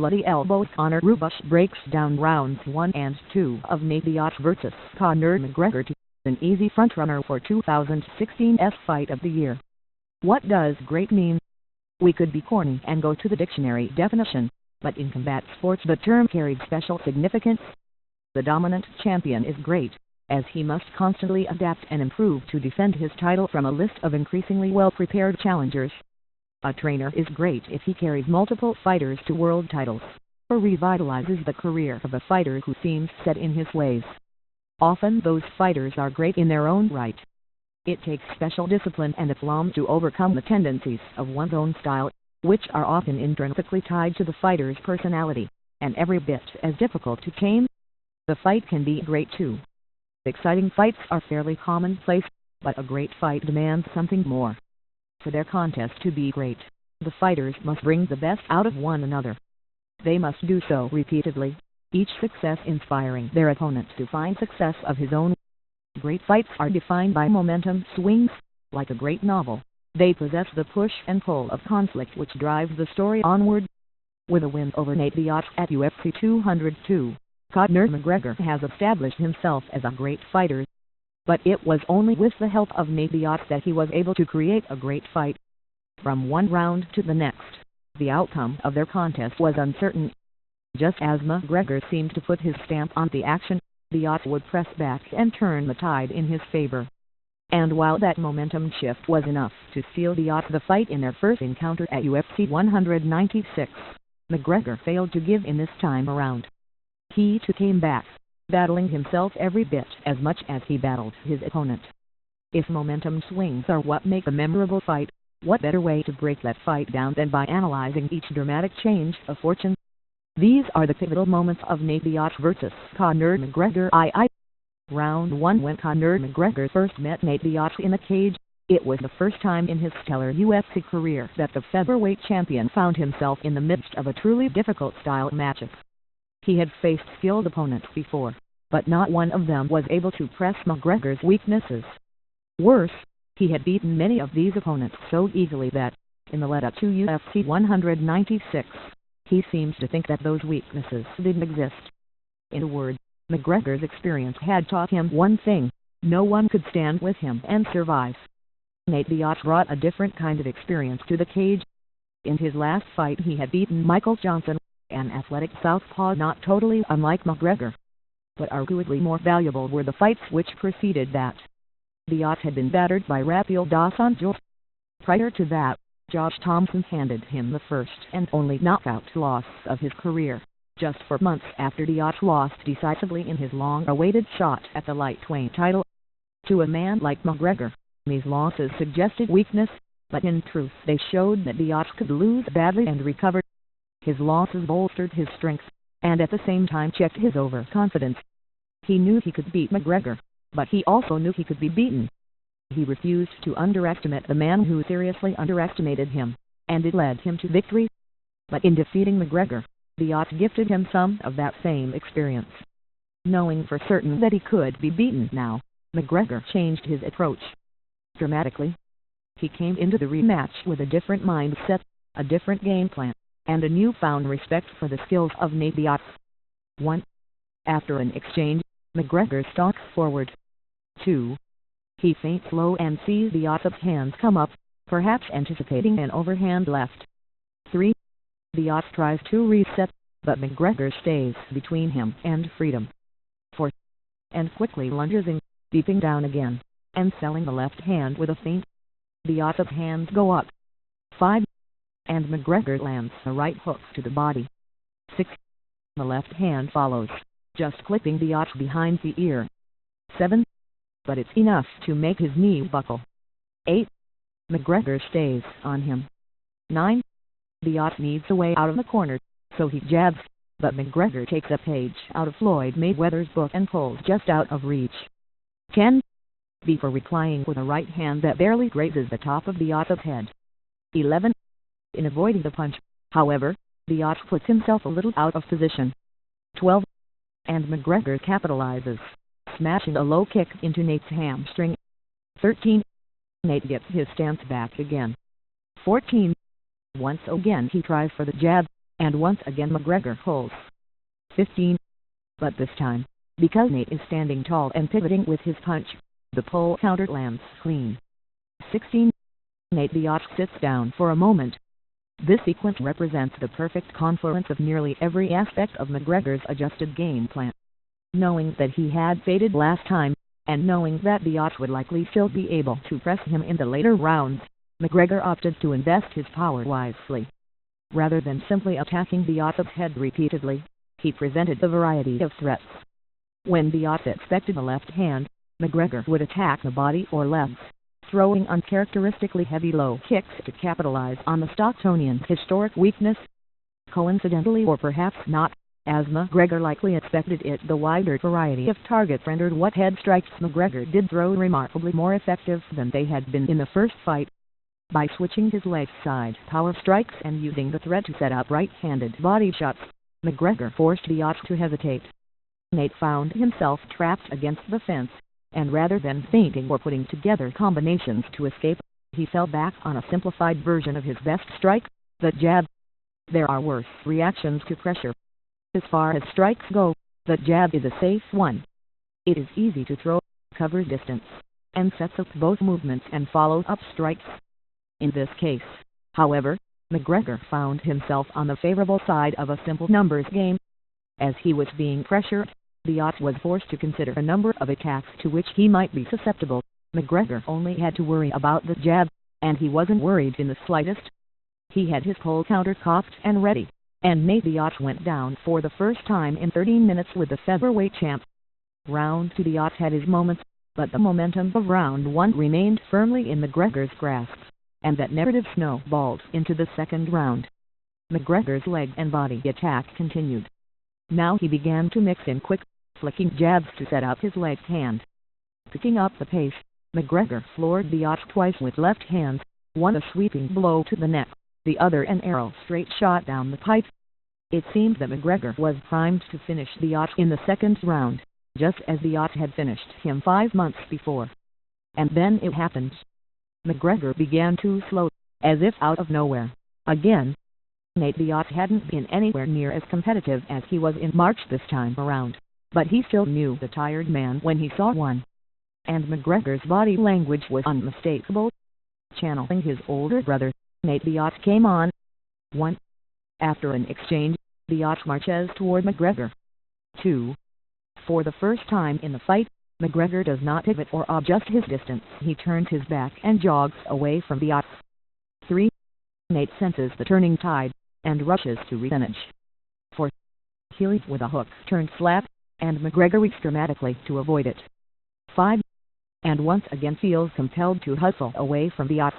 bloody elbows. Conor breaks down rounds 1 and 2 of Nate Diaz vs. Conor McGregor to an easy frontrunner for 2016's Fight of the Year. What does great mean? We could be corny and go to the dictionary definition, but in combat sports the term carries special significance. The dominant champion is great, as he must constantly adapt and improve to defend his title from a list of increasingly well-prepared challengers. A trainer is great if he carries multiple fighters to world titles, or revitalizes the career of a fighter who seems set in his ways. Often those fighters are great in their own right. It takes special discipline and aplomb to overcome the tendencies of one's own style, which are often intrinsically tied to the fighter's personality, and every bit as difficult to tame. The fight can be great too. Exciting fights are fairly commonplace, but a great fight demands something more. For their contest to be great, the fighters must bring the best out of one another. They must do so repeatedly, each success inspiring their opponent to find success of his own. Great fights are defined by momentum swings. Like a great novel, they possess the push and pull of conflict which drives the story onward. With a win over Nate Diaz at UFC 202, Conor McGregor has established himself as a great fighter. But it was only with the help of Nate Diaz that he was able to create a great fight. From one round to the next, the outcome of their contest was uncertain. Just as McGregor seemed to put his stamp on the action, Diaz would press back and turn the tide in his favor. And while that momentum shift was enough to seal Diaz the fight in their first encounter at UFC 196, McGregor failed to give in this time around. He too came back, battling himself every bit as much as he battled his opponent. If momentum swings are what make a memorable fight, what better way to break that fight down than by analyzing each dramatic change of fortune? These are the pivotal moments of Nate Diaz vs. Conor McGregor. Round 1. When Conor McGregor first met Nate Diaz in the cage, it was the first time in his stellar UFC career that the featherweight champion found himself in the midst of a truly difficult style matchup. He had faced skilled opponents before, but not one of them was able to press McGregor's weaknesses. Worse, he had beaten many of these opponents so easily that, in the lead-up to UFC 196, he seems to think that those weaknesses didn't exist. In a word, McGregor's experience had taught him one thing: no one could stand with him and survive. Nate Diaz brought a different kind of experience to the cage. In his last fight he had beaten Michael Johnson, an athletic southpaw not totally unlike McGregor. But arguably more valuable were the fights which preceded that. Diaz had been battered by Rafael dos Anjos. Prior to that, Josh Thompson handed him the first and only knockout loss of his career, just 4 months after Diaz lost decisively in his long-awaited shot at the lightweight title. To a man like McGregor, these losses suggested weakness, but in truth they showed that Diaz could lose badly and recover. His losses bolstered his strength, and at the same time checked his overconfidence. He knew he could beat McGregor, but he also knew he could be beaten. He refused to underestimate the man who seriously underestimated him, and it led him to victory. But in defeating McGregor, Diaz gifted him some of that same experience. Knowing for certain that he could be beaten now, McGregor changed his approach dramatically. He came into the rematch with a different mindset, a different game plan, and a newfound respect for the skills of Nate Diaz. 1. After an exchange, McGregor stalks forward. 2. He feints low and sees Diaz's hands come up, perhaps anticipating an overhand left. 3. Diaz tries to reset, but McGregor stays between him and freedom. 4. And quickly lunges in, deeping down again, and selling the left hand with a feint. Diaz's hands go up. 5. And McGregor lands a right hook to the body. 6. The left hand follows, just clipping Diaz behind the ear. 7. But it's enough to make his knee buckle. 8. McGregor stays on him. 9. Diaz needs a way out of the corner, so he jabs, but McGregor takes a page out of Floyd Mayweather's book and pulls just out of reach. 10. Before replying with a right hand that barely grazes the top of Diaz's head. 11. In avoiding the punch, however, Diaz puts himself a little out of position. 12. And McGregor capitalizes, smashing a low kick into Nate's hamstring. 13. Nate gets his stance back again. 14. Once again he tries for the jab, and once again McGregor pulls. 15. But this time, because Nate is standing tall and pivoting with his punch, the pull counter lands clean. 16. Nate Diaz sits down for a moment. This sequence represents the perfect confluence of nearly every aspect of McGregor's adjusted game plan. Knowing that he had faded last time, and knowing that Diaz would likely still be able to press him in the later rounds, McGregor opted to invest his power wisely. Rather than simply attacking Diaz's head repeatedly, he presented a variety of threats. When Diaz expected a left hand, McGregor would attack the body or legs, throwing uncharacteristically heavy low kicks to capitalize on the Stocktonian's historic weakness. Coincidentally or perhaps not, as McGregor likely expected it, the wider variety of targets rendered what head strikes McGregor did throw remarkably more effective than they had been in the first fight. By switching his leg side power strikes and using the threat to set up right-handed body shots, McGregor forced Diaz to hesitate. Nate found himself trapped against the fence, and rather than feinting or putting together combinations to escape, he fell back on a simplified version of his best strike, the jab. There are worse reactions to pressure. As far as strikes go, the jab is a safe one. It is easy to throw, covers distance, and sets up both movements and follows up strikes. In this case, however, McGregor found himself on the favorable side of a simple numbers game. As he was being pressured, Diaz was forced to consider a number of attacks to which he might be susceptible. McGregor only had to worry about the jab, and he wasn't worried in the slightest. He had his pull counter cocked and ready, and Nate Diaz went down for the first time in 13 minutes with the featherweight champ. Round 2 Diaz had his moments, but the momentum of round 1 remained firmly in McGregor's grasp, and that narrative snowballed into the second round. McGregor's leg and body attack continued. Now he began to mix in quick, flicking jabs to set up his left hand. Picking up the pace, McGregor floored Diaz twice with left hands, one a sweeping blow to the neck, the other an arrow straight shot down the pipe. It seemed that McGregor was primed to finish Diaz in the second round, just as Diaz had finished him 5 months before. And then it happened. McGregor began to slow, as if out of nowhere. Again, Nate Diaz hadn't been anywhere near as competitive as he was in March this time around, but he still knew the tired man when he saw one. And McGregor's body language was unmistakable. Channeling his older brother, Nate Diaz came on. 1. After an exchange, Diaz marches toward McGregor. 2. For the first time in the fight, McGregor does not pivot or adjust his distance. He turns his back and jogs away from Diaz. 3. Nate senses the turning tide, and rushes to revenge. 4. He leads with a hook turned slap, and McGregor weaves dramatically to avoid it. 5. And once again feels compelled to hustle away from Diaz,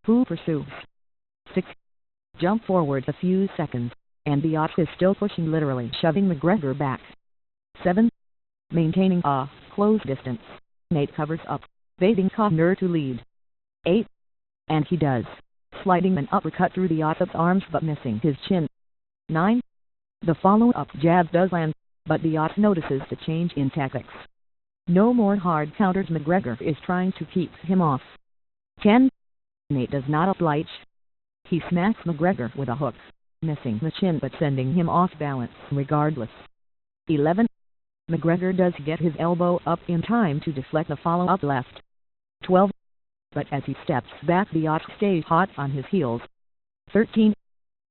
who pursues. 6. Jump forward a few seconds, and Diaz is still pushing, literally shoving McGregor back. 7. Maintaining a close distance, Nate covers up, baiting Conor to lead. 8. And he does, sliding an uppercut through Diaz's arms but missing his chin. 9. The follow-up jab does land, but Diaz notices the change in tactics. No more hard counters. McGregor is trying to keep him off. 10. Nate does not oblige. He smacks McGregor with a hook, missing the chin but sending him off balance regardless. 11. McGregor does get his elbow up in time to deflect a follow-up left. 12. But as he steps back, Diaz stays hot on his heels. 13.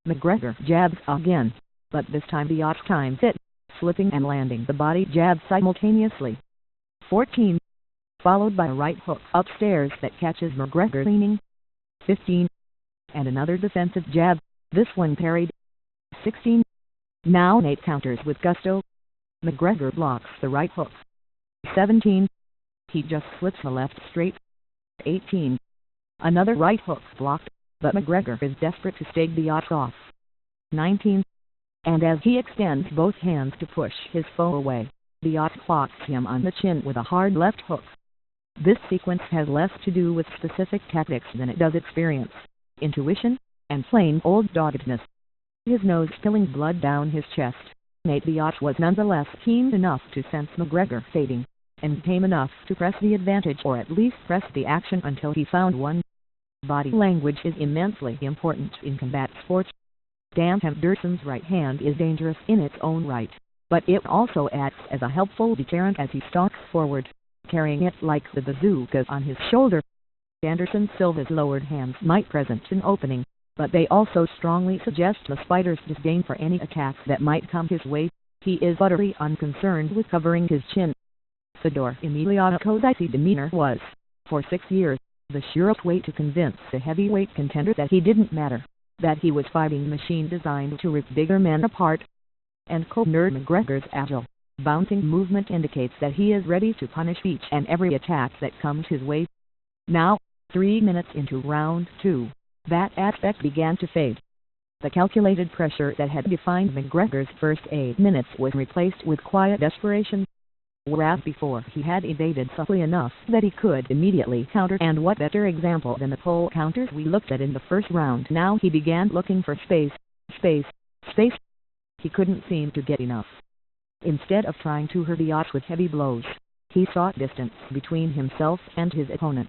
McGregor jabs again, but this time Diaz times it, slipping and landing the body jab simultaneously. 14. Followed by a right hook upstairs that catches McGregor leaning. 15. And another defensive jab, this one parried. 16. Now Nate counters with gusto. McGregor blocks the right hook. 17. He just slips the left straight. 18. Another right hook blocked, but McGregor is desperate to stave Diaz off. 19. And as he extends both hands to push his foe away, Diaz clocks him on the chin with a hard left hook. This sequence has less to do with specific tactics than it does experience, intuition, and plain old doggedness. His nose spilling blood down his chest, Nate Diaz was nonetheless keen enough to sense McGregor fading, and tame enough to press the advantage, or at least press the action until he found one. Body language is immensely important in combat sports. Dan Henderson's right hand is dangerous in its own right, but it also acts as a helpful deterrent as he stalks forward, carrying it like the bazooka on his shoulder. Anderson Silva's lowered hands might present an opening, but they also strongly suggest the fighter's disdain for any attacks that might come his way. He is utterly unconcerned with covering his chin. Fedor Emelianenko's icy demeanor was, for 6 years, the surest way to convince the heavyweight contender that he didn't matter, that he was fighting a machine designed to rip bigger men apart. And Conor McGregor's agile, bouncing movement indicates that he is ready to punish each and every attack that comes his way. Now, 3 minutes into round 2, that aspect began to fade. The calculated pressure that had defined McGregor's first 8 minutes was replaced with quiet desperation. Whereas before he had evaded subtly enough that he could immediately counter, and what better example than the pole counters we looked at in the first round, now he began looking for space. He couldn't seem to get enough. Instead of trying to hurt Diaz with heavy blows, he sought distance between himself and his opponent.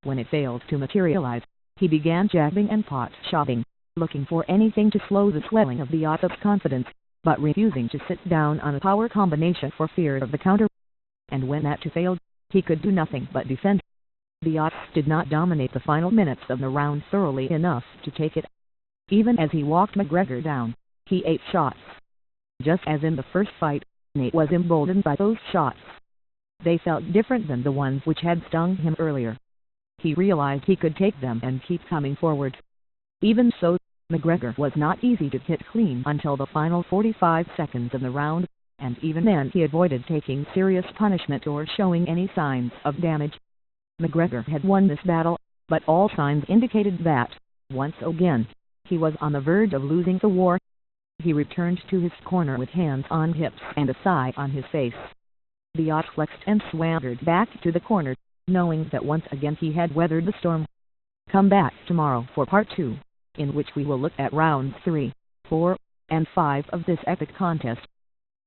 When it failed to materialize, he began jabbing and pot-shotting, looking for anything to slow the swelling of Diaz's confidence, but refusing to sit down on a power combination for fear of the counter. And when that too failed, he could do nothing but defend. Diaz did not dominate the final minutes of the round thoroughly enough to take it. Even as he walked McGregor down, he ate shots. Just as in the first fight, Nate was emboldened by those shots. They felt different than the ones which had stung him earlier. He realized he could take them and keep coming forward. Even so, McGregor was not easy to hit clean until the final 45 seconds of the round, and even then he avoided taking serious punishment or showing any signs of damage. McGregor had won this battle, but all signs indicated that, once again, he was on the verge of losing the war. He returned to his corner with hands on hips and a sigh on his face. Diaz flexed and swaggered back to the corner, knowing that once again he had weathered the storm. Come back tomorrow for part 2, in which we will look at rounds 3, 4, and 5 of this epic contest.